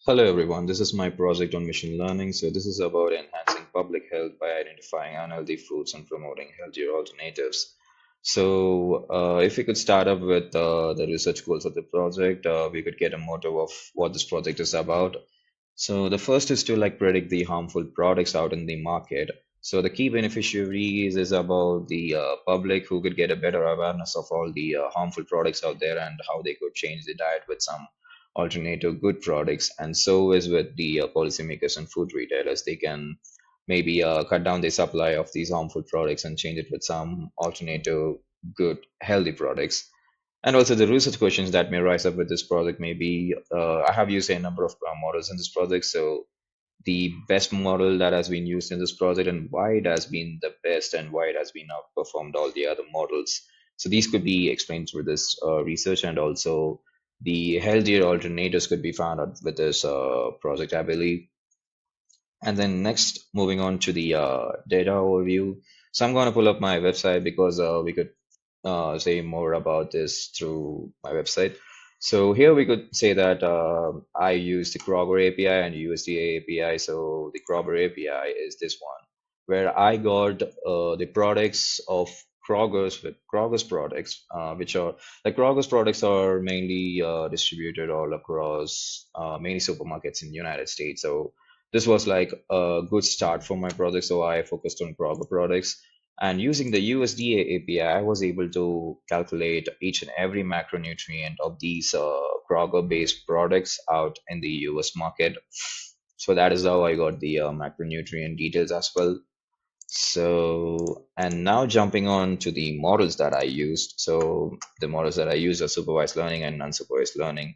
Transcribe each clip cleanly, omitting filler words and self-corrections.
Hello everyone, this is my project on machine learning. So this is about enhancing public health by identifying unhealthy foods and promoting healthier alternatives. If we could start up with the research goals of the project, we could get a motto of what this project is about. So the first is to like predict the harmful products out in the market. So the key beneficiaries is about the public who could get a better awareness of all the harmful products out there and how they could change their diet with some alternative good products. And so is with the policymakers and food retailers. They can maybe cut down the supply of these harmful products and change it with some alternative good healthy products. And also the research questions that may rise up with this project may be, I have used a number of models in this project. So the best model that has been used in this project and why it has been the best and why it has been outperformed all the other models. So these could be explained through this research, and also the healthier alternatives could be found out with this project, I believe. And then next, moving on to the data overview. So I'm going to pull up my website because we could say more about this through my website. So here we could say that I use the Kroger API and USDA API. So the Kroger API is this one, where I got the products of Kroger's products, which are like Kroger's products are mainly distributed all across many supermarkets in the United States. So this was like a good start for my project. So I focused on Kroger products. And using the USDA API, I was able to calculate each and every macronutrient of these Kroger-based products out in the US market. So that is how I got the macronutrient details as well. So, and now jumping on to the models that I used. So the models that I use are supervised learning and unsupervised learning.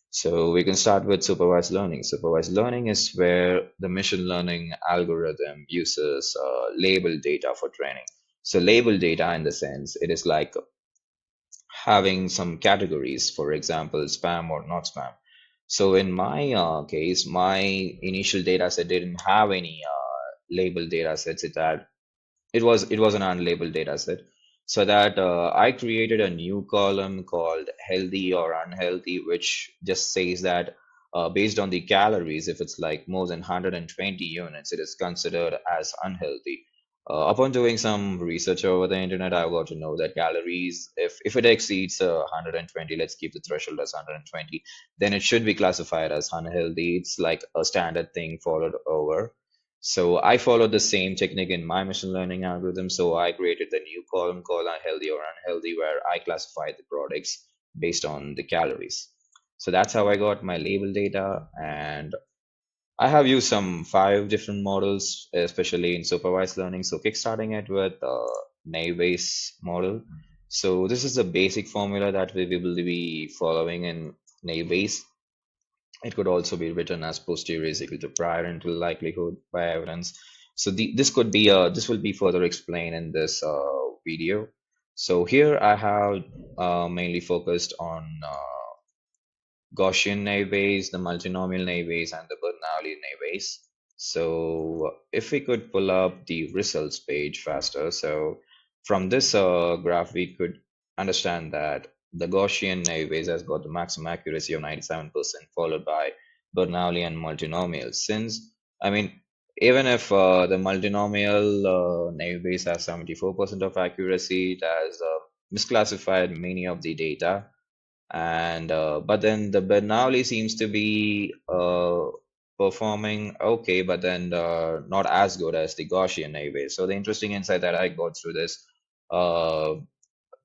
So we can start with supervised learning. Supervised learning is where the machine learning algorithm uses label data for training. So label data in the sense it is like having some categories, for example, spam or not spam. So in my case, my initial data set didn't have any label data sets. It was an unlabeled data set. So that I created a new column called healthy or unhealthy, which just says that based on the calories, if it's like more than 120 units, it is considered as unhealthy. Upon doing some research over the internet, I got to know that calories, if it exceeds 120, let's keep the threshold as 120, then it should be classified as unhealthy. It's like a standard thing followed over. So I followed the same technique in my machine learning algorithm. So I created the new column called unhealthy or unhealthy, where I classified the products based on the calories. So that's how I got my label data. And I have used some five different models, especially in supervised learning. So kickstarting it with Naive Bayes model. So this is a basic formula that we will be following in Naive Bayes. It could also be written as posterior is equal to prior until likelihood by evidence. So this will be further explained in this video. So here I have mainly focused on Gaussian naive Bayes, the multinomial naive Bayes, and the Bernoulli naive Bayes. So if we could pull up the results page faster. So from this graph, we could understand that the Gaussian naive Bayes has got the maximum accuracy of 97%, followed by Bernoulli and multinomial. Since, I mean, even if the multinomial naive Bayes has 74% of accuracy, it has misclassified many of the data, and but then the Bernoulli seems to be performing okay, but then not as good as the Gaussian naive. So the interesting insight that I got through this uh,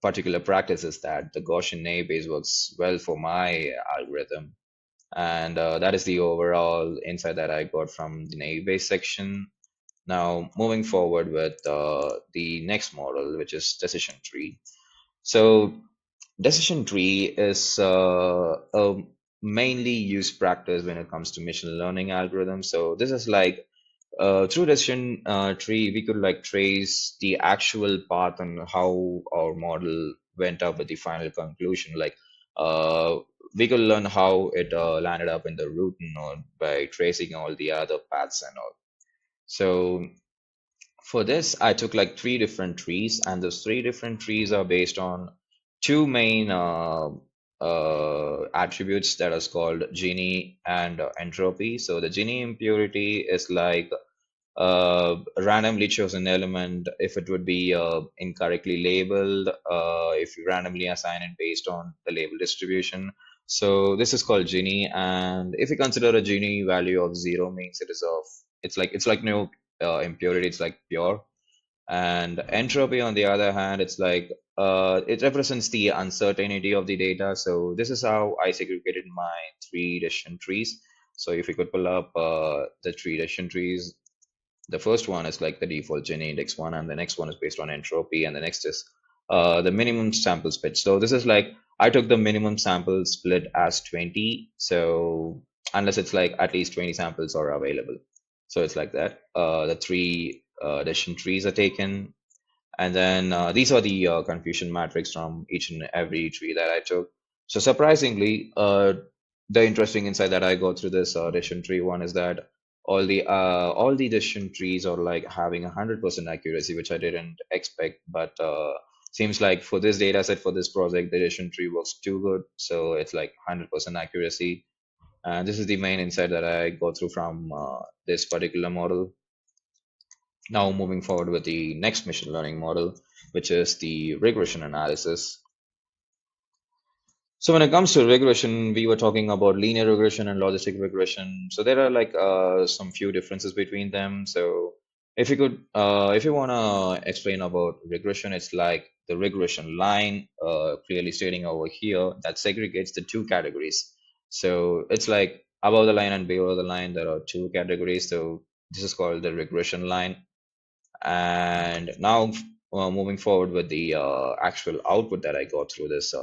particular practice is that the Gaussian naive works well for my algorithm, and that is the overall insight that I got from the naive section. Now moving forward with the next model, which is decision tree. So decision tree is a mainly used practice when it comes to machine learning algorithms. So this is like through decision tree, we could like trace the actual path on how our model went up with the final conclusion. Like uh, we could learn how it landed up in the root node by tracing all the other paths and all. So for this, I took like three different trees, and those three different trees are based on two main attributes that is called Gini and entropy. So the Gini impurity is like randomly chosen element if it would be incorrectly labeled, if you randomly assign it based on the label distribution. So this is called Gini, and if you consider a Gini value of zero means it is of it's like no impurity, it's like pure. And entropy, on the other hand, it's like it represents the uncertainty of the data. So this is how I segregated my three decision trees. So if you could pull up the three decision trees, the first one is like the default Gini index one, and the next one is based on entropy, and the next is the minimum sample split. So this is like I took the minimum sample split as 20. So unless it's like at least 20 samples are available. So it's like that. The three decision trees are taken, and then these are the confusion matrix from each and every tree that I took. So surprisingly, the interesting insight that I got through this decision tree one is that all the decision trees are like having 100% accuracy, which I didn't expect. But seems like for this data set for this project, the decision tree works too good. So it's like 100% accuracy. And this is the main insight that I got through from this particular model. Now moving forward with the next machine learning model, which is the regression analysis. So when it comes to regression, we were talking about linear regression and logistic regression. So there are like some few differences between them. So if you want to explain about regression, it's like the regression line, clearly stating over here, that segregates the two categories. So it's like above the line and below the line, there are two categories. So this is called the regression line. And now moving forward with the actual output that I got through this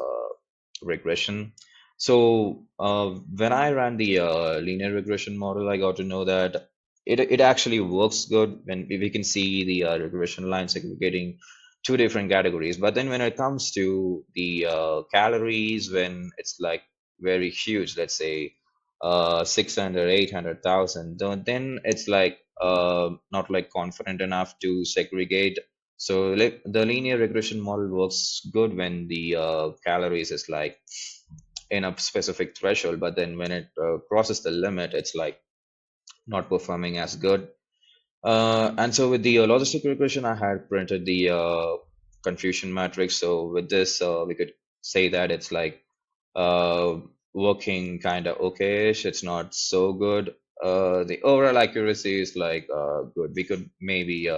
regression. So when I ran the linear regression model, I got to know that it actually works good when we can see the regression line segregating two different categories. But then when it comes to the calories, when it's like very huge, let's say 600, 800,000, then it's like not like confident enough to segregate. So like the linear regression model works good when the calories is like in a specific threshold, but then when it crosses the limit, it's like not performing as good. And so with the logistic regression, I had printed the confusion matrix. So with this, we could say that it's like uh, working kind of okay-ish. It's not so good. The overall accuracy is like good. We could maybe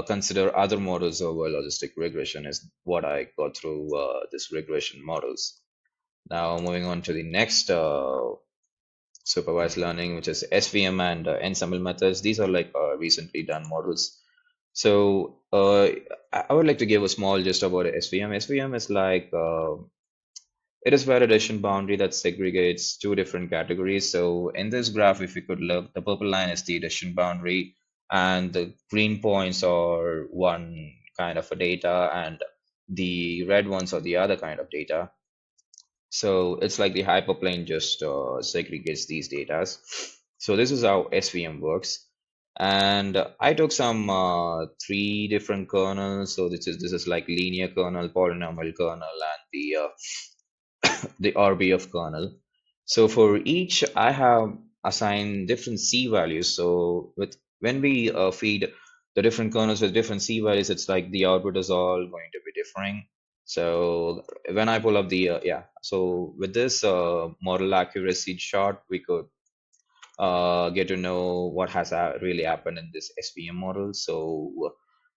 consider other models over logistic regression is what I got through this regression models. Now moving on to the next supervised learning, which is SVM and ensemble methods. These are like recently done models. So I would like to give a small gist about SVM. SVM is like it is validation boundary that segregates two different categories. So in this graph, if you could look, the purple line is the decision boundary, and the green points are one kind of a data, and the red ones are the other kind of data. So it's like the hyperplane just segregates these data. So this is how SVM works. And I took some three different kernels. So this is like linear kernel, polynomial kernel, and the RBF kernel. So for each, I have assigned different C values. So with when we feed the different kernels with different C values, it's like the output is all going to be differing. So when I pull up the so with this model accuracy chart, we could get to know what has really happened in this SVM model. So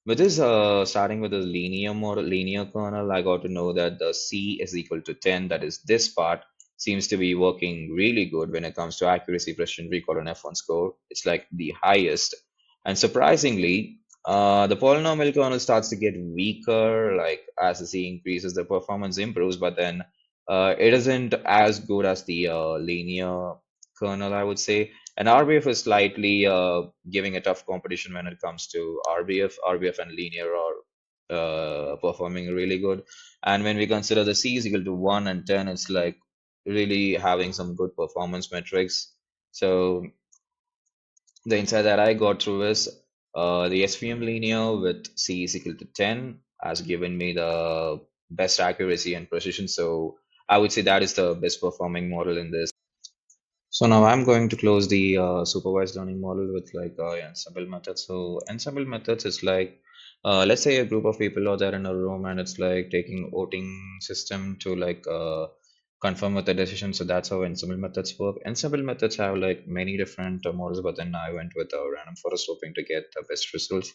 with this, starting with the linear model, linear kernel, I got to know that the C is equal to 10. That is, this part seems to be working really good when it comes to accuracy, precision, recall, and F1 score. It's like the highest. And surprisingly, the polynomial kernel starts to get weaker, like as the C increases, the performance improves, but then it isn't as good as the linear kernel, I would say. And RBF is slightly giving a tough competition when it comes to RBF. RBF and linear are performing really good. And when we consider the C is equal to 1 and 10, it's like really having some good performance metrics. So the insight that I got through is the SVM linear with C is equal to 10 has given me the best accuracy and precision. So I would say that is the best performing model in this. So now I'm going to close the supervised learning model with like ensemble methods. So ensemble methods is like, let's say a group of people are there in a room and it's like taking voting system to like confirm with the decision. So that's how ensemble methods work. Ensemble methods have like many different models, but then I went with a random forest hoping to get the best results.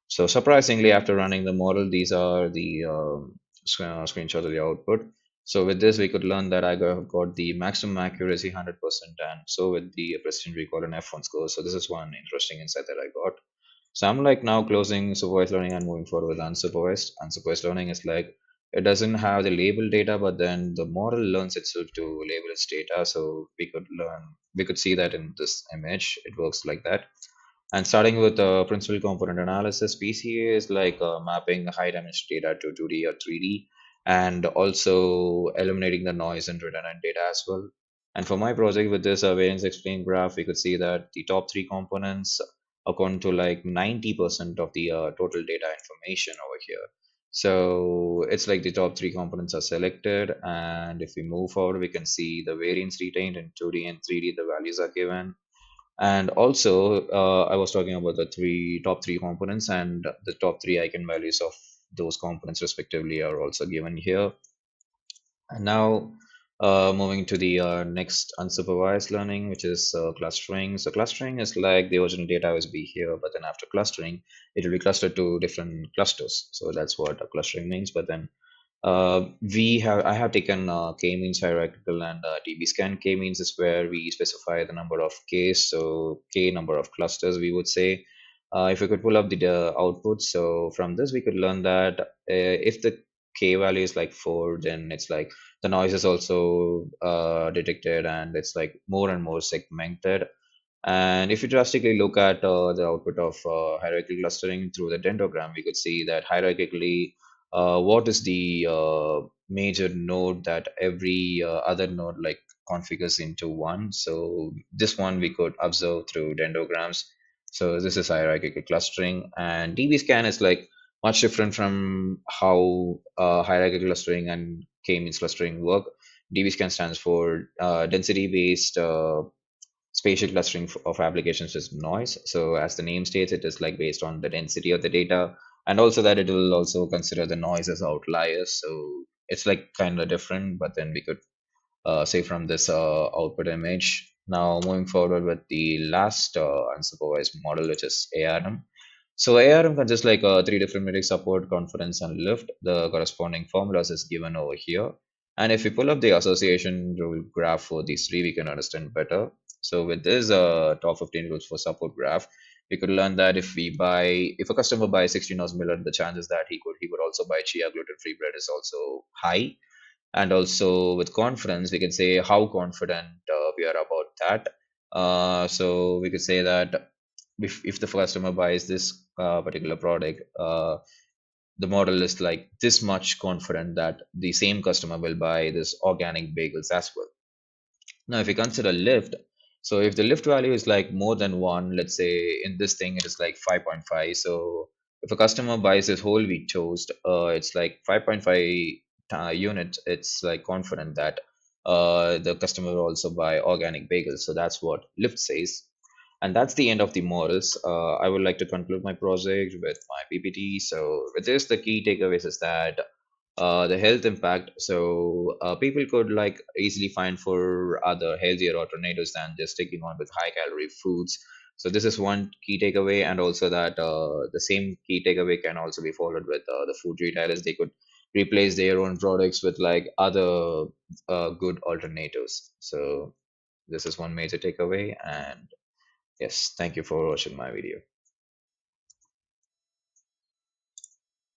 So surprisingly, after running the model, these are the screenshots of the output. So with this, we could learn that I got the maximum accuracy 100%, and so with the precision recall and F1 score. So this is one interesting insight that I got. So I'm like now closing supervised learning and moving forward with unsupervised. Unsupervised learning is like it doesn't have the label data, but then the model learns itself to label its data. So we could see that in this image. It works like that. And starting with principal component analysis, PCA is like mapping high dimension data to 2D or 3D, and also eliminating the noise and redundant data as well. And for my project with this variance explain graph, we could see that the top three components account to like 90% of the total data information over here. So it's like the top three components are selected, and if we move forward, we can see the variance retained in 2D and 3D, the values are given. And also, I was talking about the top three components, and the top three eigenvalues of those components respectively are also given here. And now, moving to the next unsupervised learning, which is clustering. So clustering is like the original data is be here, but then after clustering, it will be clustered to different clusters. So that's what clustering means. But then I have taken k-means hierarchical and dbScan. K-means is where we specify the number of Ks, so K number of clusters, we would say. If we could pull up the output, so from this we could learn that if the K value is like 4, then it's like the noise is also detected and it's like more and more segmented. And if you drastically look at the output of hierarchical clustering through the dendrogram, we could see that hierarchically, what is the major node that every other node like configures into one. So this one we could observe through dendrograms. So this is hierarchical clustering, and dbScan is like much different from how hierarchical clustering and k-means clustering work. dbScan stands for density-based spatial clustering of applications with noise. So as the name states, it is like based on the density of the data, and also that it will also consider the noise as outliers. So it's like kind of different, but then we could say from this output image. Now moving forward with the last unsupervised model, which is ARM. So ARM consists like three different metrics: support, confidence, and lift. The corresponding formulas is given over here. And if we pull up the association rule graph for these three, we can understand better. So with this top 15 rules for support graph, we could learn that if a customer buys 16 ounce millet, the chances that he would also buy chia gluten-free bread is also high. And also with confidence, we can say how confident we are about that. So we could say that if the customer buys this particular product, the model is like this much confident that the same customer will buy this organic bagels as well. Now, if we consider lift, so if the lift value is like more than one, let's say in this thing it is like 5.5. So if a customer buys this whole wheat toast, it's like 5.5 units. It's like confident that the customer will also buy organic bagels. So that's what lift says. And that's the end of the models. I would like to conclude my project with my PPT. So with this, the key takeaways is that the health impact. So people could like easily find for other healthier alternatives than just sticking on with high calorie foods. So this is one key takeaway, and also that the same key takeaway can also be followed with the food retailers. They could replace their own products with like other good alternatives. So this is one major takeaway, and yes, thank you for watching my video.